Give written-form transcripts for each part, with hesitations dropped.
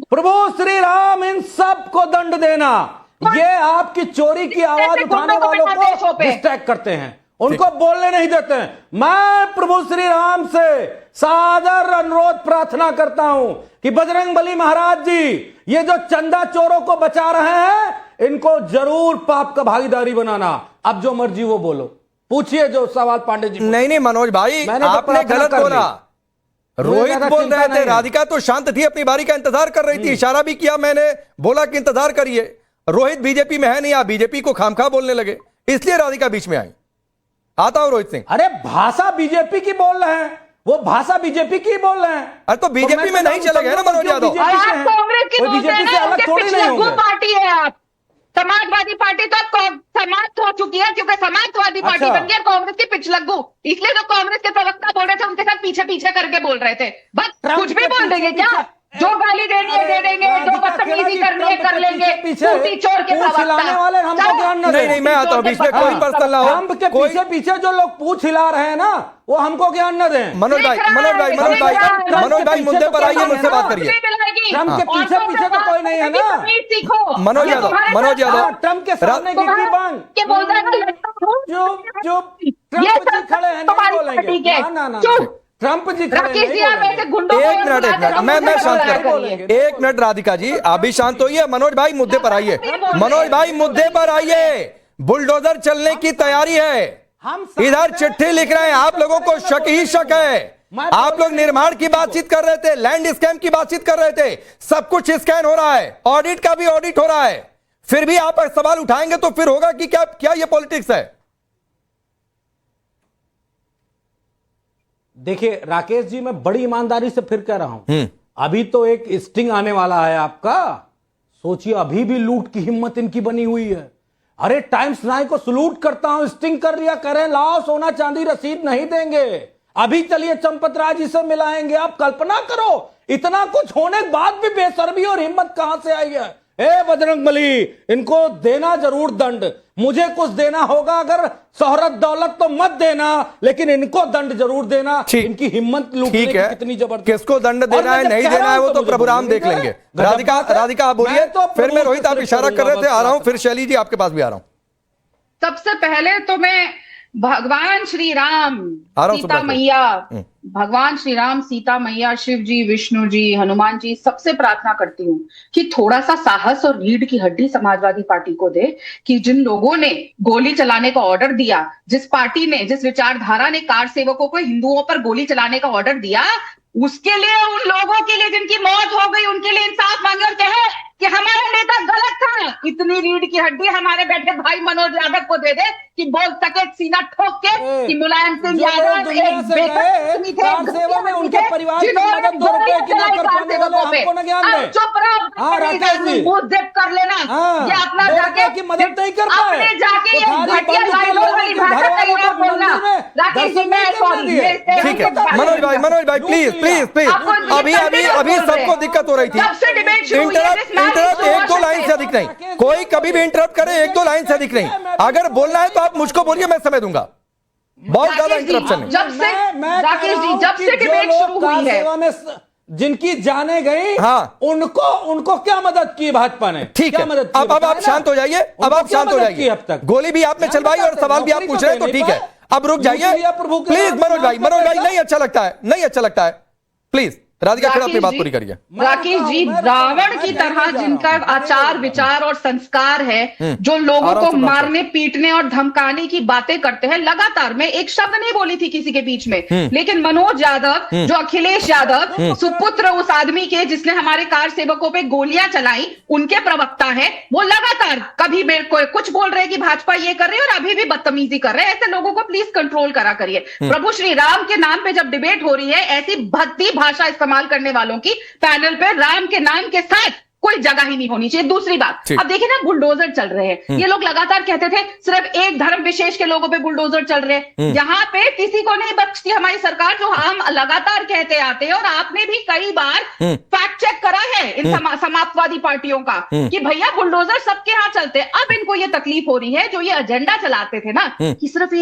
प्रभु श्री राम इन सब को दंड देना। ये आपकी चोरी की आवाज उठाने वालों को डिस्ट्रैक्ट करते हैं, उनको बोलने नहीं देते हैं। मैं प्रभु श्री राम से सादर अनुरोध प्रार्थना करता हूं कि बजरंगबली महाराज जी ये जो चंदा चोरों को बचा रहे हैं इनको जरूर पाप का भागीदारी बनाना। अब जो मर्जी वो बोलो, पूछिए जो सवाल पांडे जी। नहीं मनोज भाई, आपने गलत बोला। रोहित बोल रहे थे, राधिका तो शांत थी, अपनी बारी का इंतजार कर रही थी, इशारा भी किया मैंने, बोला कि इंतजार करिए। रोहित बीजेपी में है नहीं, आप बीजेपी को खामखा बोलने लगे, इसलिए राधिका बीच में आई। आता हूं रोहित सिंह। अरे भाषा बीजेपी की बोल रहे हैं, वो भाषा बीजेपी की बोल रहे हैं। अरे तो बीजेपी में नहीं चले गए ना मनोज यादव। कांग्रेस की बीजेपी से अलग थोड़ी नहीं होंगे। पार्टी है आप, समाजवादी पार्टी तो समाप्त हो चुकी है, क्योंकि समाजवादी पार्टी बन गई कांग्रेस की पिछलग्गू। इसलिए जो कांग्रेस के प्रवक्ता बोल रहे थे उनके साथ पीछे पीछे करके बोल रहे थे। बस कुछ भी बोल देंगे क्या? जो गाली देनी है दे देंगे, जो बदतमीजी करनी है कर लेंगे। चोर के प्रवक्ता नहीं, मैं आता हूं बीच में, कोई पर्सनल ना हो। ट्रंप के पीछे पीछे जो लोग पूछ हिला रहे हैं ना, वो हमको ज्ञान न दें। मनोज भाई मुद्दे पर आइए, मुझसे बात करिए। ट्रंप के पीछे पीछे तो कोई नहीं है ना। सीखो मनोज यादव ट्रंप के सामने गिट्टी बांध जो ट्रंप जी खड़े हैं नहीं बोलेंगे। ना ट्रंप जी एक मिनट मैं शांत कर, एक मिनट राधिका जी आप भी शांत होइए। मनोज भाई मुद्दे पर आइए, मनोज भाई मुद्दे पर आइए। बुलडोजर चलने की तैयारी है, इधर चिट्ठी लिख रहे हैं, आप लोगों को शक ही शक है। आप लोग निर्माण की बातचीत कर रहे थे, लैंड स्कैम की बातचीत कर रहे थे, सब कुछ स्कैन हो रहा है, ऑडिट का भी ऑडिट हो रहा है, फिर भी आप सवाल उठाएंगे तो फिर होगा कि क्या ये पॉलिटिक्स है? देखिए राकेश जी, मैं बड़ी ईमानदारी से फिर कह रहा हूं, अभी तो एक स्टिंग आने वाला है आपका। सोचिए अभी भी लूट की हिम्मत इनकी बनी हुई है। अरे टाइम्स नाउ को सलूट करता हूं, स्टिंग कर लिया, करें लाओ सोना चांदी रसीद नहीं देंगे। अभी चलिए चंपत राय जी से मिलाएंगे। आप कल्पना करो इतना कुछ होने के बाद भी बेशर्मी और हिम्मत कहां से आई है। ए बजरंगबली, इनको देना जरूर दंड। मुझे कुछ देना होगा, अगर शोहरत दौलत तो मत देना, लेकिन इनको दंड जरूर देना। इनकी हिम्मत लूटने की कितनी जबरदस्त। किसको दंड देना है नहीं देना है वो तो प्रभु राम देख लेंगे। राधिका आप बोलिए, फिर मैं रोहित, आप इशारा कर रहे थे, आ रहा हूं, फिर शैली जी आपके पास भी आ रहा हूं। सबसे पहले तो मैं भगवान श्री राम, सीता मैया, भगवान श्री राम, सीता मैया, शिव जी, विष्णु जी, हनुमान जी, सबसे प्रार्थना करती हूँ कि थोड़ा सा साहस और रीढ़ की हड्डी समाजवादी पार्टी को दे कि जिन लोगों ने गोली चलाने का ऑर्डर दिया, जिस पार्टी ने, जिस विचारधारा ने कार सेवकों को हिंदुओं पर गोली चलाने का ऑर्डर दिया, उसके लिए, उन लोगों के लिए जिनकी मौत हो गई, उनके लिए इंसाफ मांगे और कहे कि हमारा नेता गलत था। इतनी रीढ़ की हड्डी हमारे बैठे भाई मनोज यादव को दे दे कि बोल सके सीना ठोक के कि मुलायम सिंह यादव उनके परिवार की मदद 2 रुपए की ना कर पाने वाले हमको न ज्ञान दे। चुप रहो, मुंह देख कर लेना। ये अपना जाके की मदद नहीं कर पाए, अपने जाके ये घटिया लाइनों वाली भाषा तैयार बोलना। राकेश जी मैं सॉरी, ठीक है मनोज भाई प्लीज अभी सबको दिक्कत हो रही थी। सबसे डिबेट शुरू हुई है, इंटरप्ट 1-2 लाइन से अधिक नहीं, कोई कभी भी इंटरप्ट करे 1-2 लाइन से अधिक नहीं। अगर बोलना है तो आप मुझको बोलिए, मैं समय दूंगा। बहुत ज्यादा इंटरप्शन नहीं। जब से डिबेट शुरू हुई है, जिनकी जाने गई, हाँ, उनको क्या मदद की भाजपा ने? ठीक है, अब आप शांत हो जाइए, अब आप शांत हो जाइए। अब तक गोली भी आपने चलवाई और सवाल भी आप पूछ रहे हैं, तो ठीक है, अब रुक जाइए प्लीज। मनोज भाई नहीं अच्छा लगता है, प्लीज। राधिका फिर अपनी बात पूरी करिए। राकेश जी, रावण की तरह जिनका आचार विचार और संस्कार है, जो लोगों को मारने पीटने और धमकाने की बातें करते हैं, लगातार, मैं एक शब्द नहीं बोली थी किसी के बीच में, लेकिन मनोज यादव, जो अखिलेश यादव सुपुत्र उस आदमी के जिसने हमारे कार सेवकों पे गोलियां चलाई, उनके प्रवक्ता है, वो लगातार कभी कुछ बोल रहे कि भाजपा ये कर रही है और अभी भी बदतमीजी कर रहे हैं। ऐसे लोगों को प्लीज कंट्रोल करा करिए। प्रभु श्री राम के नाम पे जब डिबेट हो रही है, ऐसी भद्दी भाषा इस्तेमाल करने वालों की पैनल पे राम के नाम के साथ कोई जगह ही नहीं होनी चाहिए। दूसरी बात, अब देखिए ना, बुलडोजर चल रहे हैं। ये लोग लगातार कहते थे सिर्फ एक धर्म विशेष के लोगों पे बुलडोजर चल रहे हैं। यहाँ पे किसी को नहीं बख्शती हमारी सरकार, जो हम लगातार कहते आते हैं और आपने भी कई बार फैक्ट फैक्ट चेक करा है इन समाजवादी पार्टियों का कि भैया बुलडोजर सबके यहाँ चलते। अब इनको ये तकलीफ हो रही है, जो ये एजेंडा चलाते थे ना कि सिर्फ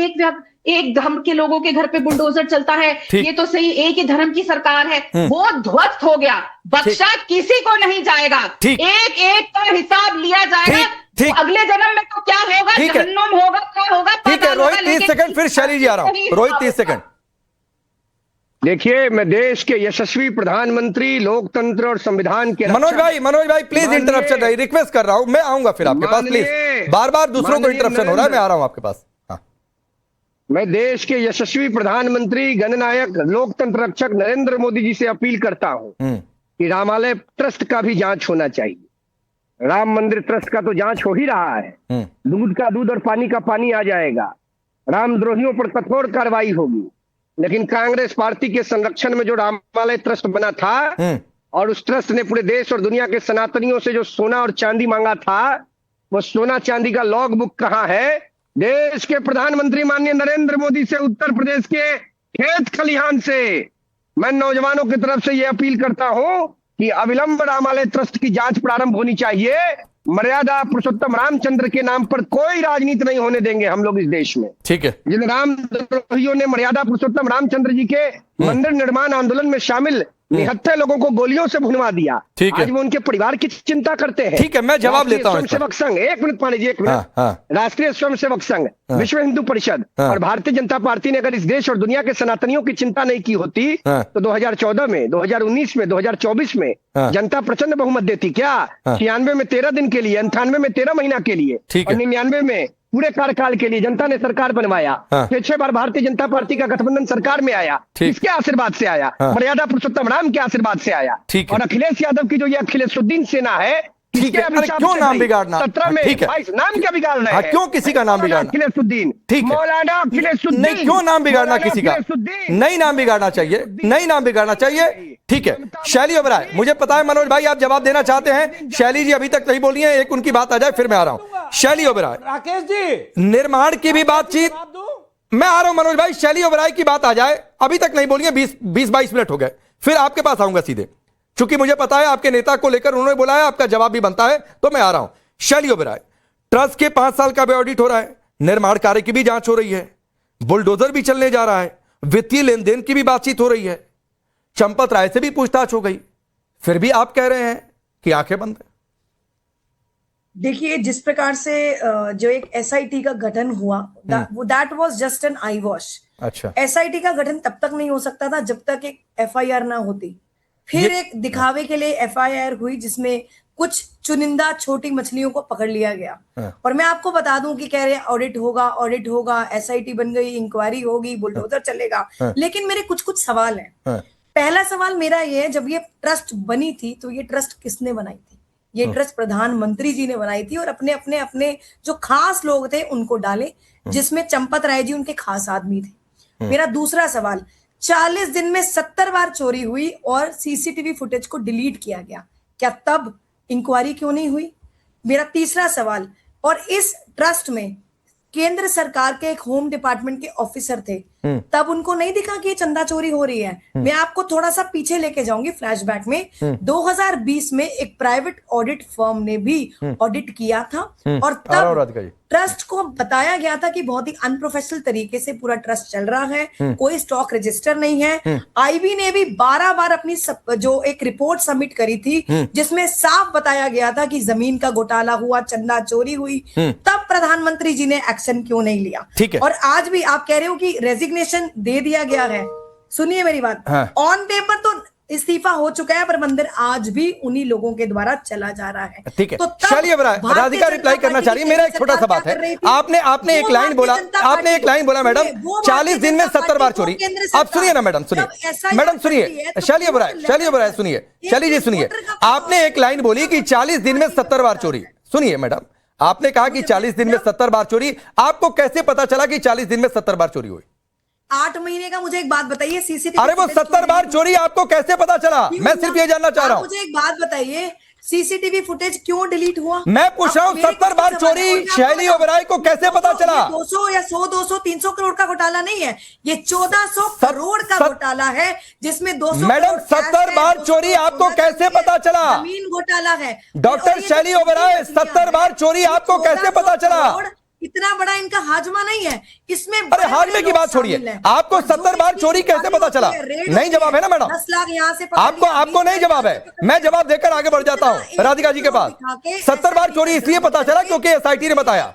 एक धर्म के लोगों के घर पे बुलडोजर चलता है, ये तो सही एक ही धर्म की सरकार है, वो ध्वस्त हो गया। बख्शा किसी को नहीं जाएगा, एक एक का हिसाब लिया जाएगा। तो अगले जन्म में तो क्या होगा, जहन्नुम होगा, क्या होगा। ठीक है रोहित 30 सेकंड, फिर शैली जी आ रहा हूं। रोहित 30 सेकंड। देखिए, मैं देश के यशस्वी प्रधानमंत्री, लोकतंत्र और संविधान के मनोज भाई प्लीज इंटरप्शन नहीं, रिक्वेस्ट कर रहा हूं, मैं आऊंगा फिर आपके पास। प्लीज बार बार दूसरों को इंटरप्शन हो रहा है, मैं आ रहा हूं आपके पास। मैं देश के यशस्वी प्रधानमंत्री, गणनायक, लोकतंत्र रक्षक नरेंद्र मोदी जी से अपील करता हूं कि रामालय ट्रस्ट का भी जांच होना चाहिए। राम मंदिर ट्रस्ट का तो जांच हो ही रहा है, दूध का दूध और पानी का पानी आ जाएगा, रामद्रोहियों पर कठोर कार्रवाई होगी। लेकिन कांग्रेस पार्टी के संरक्षण में जो रामालय ट्रस्ट बना था और उस ट्रस्ट ने पूरे देश और दुनिया के सनातनियों से जो सोना और चांदी मांगा था, वो सोना चांदी का लॉग बुक कहां है? देश के प्रधानमंत्री माननीय नरेंद्र मोदी से, उत्तर प्रदेश के खेत खलिहान से मैं नौजवानों की तरफ से यह अपील करता हूं कि अविलंब रामालय ट्रस्ट की जांच प्रारंभ होनी चाहिए। मर्यादा पुरुषोत्तम रामचंद्र के नाम पर कोई राजनीति नहीं होने देंगे हम लोग इस देश में। ठीक है। जिन रामद्रोहियों ने मर्यादा पुरुषोत्तम रामचंद्र जी के मंदिर निर्माण आंदोलन में शामिल निहत्थे लोगों को गोलियों से भुनवा दिया, आज वो उनके परिवार की चिंता करते हैं। ठीक है, मैं जवाब लेता हूं। स्वयंसेवक संघ, एक मिनट मान लीजिए, एक मिनट। राष्ट्रीय स्वयंसेवक संघ, विश्व हिंदू परिषद और भारतीय जनता पार्टी ने अगर इस देश और दुनिया के सनातनियों की चिंता नहीं की होती तो 2014 में, 2019 में, 2024 में जनता प्रचंड बहुमत देती क्या? 96 में 13 दिन के लिए, 98 में 13 महीना के लिए और 99 में पूरे कार्यकाल के लिए जनता ने सरकार बनवाया। 6 बार भारतीय जनता पार्टी का गठबंधन सरकार में आया, किसके आशीर्वाद से आया? मर्यादा पुरुषोत्तम राम के आशीर्वाद से आया। और अखिलेश यादव की जो ये अखिलेशुद्दीन सेना है, ठीक है, क्यों नाम बिगाड़ना? 17 में ठीक है, नाम क्या बिगाड़ रहे हैं? क्यों किसी का नाम बिगाड़ना? अखिलेशुद्दीन, ठीक है, मौलाना अखिलेशुद्दीन, नहीं, क्यों नाम बिगाड़ना किसी का? नहीं नाम बिगाड़ना चाहिए, नहीं नाम बिगाड़ना चाहिए। ठीक है, शैली ओबराय, मुझे पता है मनोज भाई आप जवाब देना चाहते हैं, शैली जी अभी तक नहीं बोली है, एक उनकी बात आ जाए फिर मैं आ रहा हूं। शैली ओबराय, राकेश जी, निर्माण की भी बातचीत, मैं आ रहा हूं मनोज भाई, शैली ओबराय की बात आ जाए, अभी तक नहीं बोली है, 20-22 मिनट हो गए, फिर आपके पास आऊंगा सीधे, क्योंकि मुझे पता है आपके नेता को लेकर उन्होंने बोला है, आपका जवाब भी बनता है, तो मैं आ रहा हूं। शैली ओबराय, ट्रस्ट के 5 साल का भी ऑडिट हो रहा है, निर्माण कार्य की भी जांच हो रही है, बुलडोजर भी चलने जा रहा है, वित्तीय लेन देन की भी बातचीत हो रही है, चंपत राय से भी पूछताछ हो गई, फिर भी आप कह रहे हैं कि आंखें बंद है। देखिए, जिस प्रकार से जो एक एसआईटी का गठन हुआ, that was just an I wash. अच्छा, एसआईटी का गठन तब तक नहीं हो सकता था जब तक एक एफआईआर ना होती। फिर एक दिखावे के लिए एफआईआर हुई जिसमें कुछ चुनिंदा छोटी मछलियों को पकड़ लिया गया। और मैं आपको बता दूं कि कह रहे हैं ऑडिट होगा, एसआईटी बन गई, इंक्वायरी होगी, बुलडोजर चलेगा, लेकिन मेरे कुछ सवाल हैं। पहला सवाल मेरा ये है, जब ये ट्रस्ट बनी थी तो ये ट्रस्ट किसने बनाई थी? ये ट्रस्ट प्रधानमंत्री जी ने बनाई थी और अपने जो खास लोग थे उनको डाले, जिसमें चंपत राय जी उनके खास आदमी थे। मेरा दूसरा सवाल, 40 दिन में 70 बार चोरी हुई और सीसीटीवी फुटेज को डिलीट किया गया, क्या तब इंक्वायरी क्यों नहीं हुई? मेरा तीसरा सवाल, और इस ट्रस्ट में केंद्र सरकार के एक होम डिपार्टमेंट के ऑफिसर थे, तब उनको नहीं दिखा कि ये चंदा चोरी हो रही है? मैं आपको थोड़ा सा पीछे लेके जाऊंगी फ्लैशबैक में। 2020 में एक प्राइवेट ऑडिट फर्म ने भी ऑडिट किया था और तब ट्रस्ट को बताया गया था कि बहुत ही अनप्रोफेशनल तरीके से पूरा ट्रस्ट चल रहा है, कोई स्टॉक रजिस्टर नहीं है। आईबी ने भी 12 बार अपनी जो एक रिपोर्ट सबमिट करी थी जिसमें साफ बताया गया था कि जमीन का घोटाला हुआ, चंदा चोरी हुई, तब प्रधानमंत्री जी ने एक्शन क्यों नहीं लिया? और आज भी आप कह रहे हो कि रेजिग्नेशन दे दिया गया है, सुनिए मेरी बात, ऑन पेपर तो इस्तीफा हो चुका है पर मंदिर आज भी उन्हीं लोगों के द्वारा चला जा रहा है। ठीक है, तो चलिए राधिका रिप्लाई करना चाह रही है। मेरा एक छोटा सा बात है, आपने एक लाइन बोला, मैडम 40 दिन में 70 बार चोरी। आप सुनिए ना मैडम, सुनिए, शैली ओबराय सुनिए, शैली जी सुनिए, आपने एक लाइन बोली कि 40 दिन में 70 बार चोरी। सुनिए मैडम, आपने कहा कि 40 दिन में 70 बार चोरी, आपको कैसे पता चला कि 40 दिन में 70 बार चोरी हुई? 8 महीने का मुझे एक बात बताइए, सीसीटीवी। अरे वो 70 बार चोरी आपको कैसे पता चला? मैं सिर्फ ये जानना चाह रहा हूं। मुझे एक बात बताइए, सीसीटीवी फुटेज क्यों डिलीट हुआ? मैं पूछ रहा हूं, 70 बार चोरी शैली ओबेरॉय को कैसे पता चला? 200 या 100, 200, 300 करोड़ का घोटाला नहीं है, ये 1400 करोड़ का घोटाला है, जिसमें 200 मैडम 70 बार चोरी आपको कैसे पता चला? जमीन घोटाला है। डॉक्टर शैली ओबेरॉय, 70 बार चोरी आपको कैसे पता चला? इतना बड़ा इनका हाजमा नहीं है इसमें। अरे हाजमे की बात छोड़िए, आपको 70 बार चोरी कैसे पता चला? नहीं जवाब है ना मैडम? 10 लाख यहाँ से आपको नहीं जवाब है। मैं जवाब देकर आगे बढ़ जाता हूं राधिका जी के पास। 70 बार चोरी इसलिए पता चला क्योंकि एसआईटी ने बताया।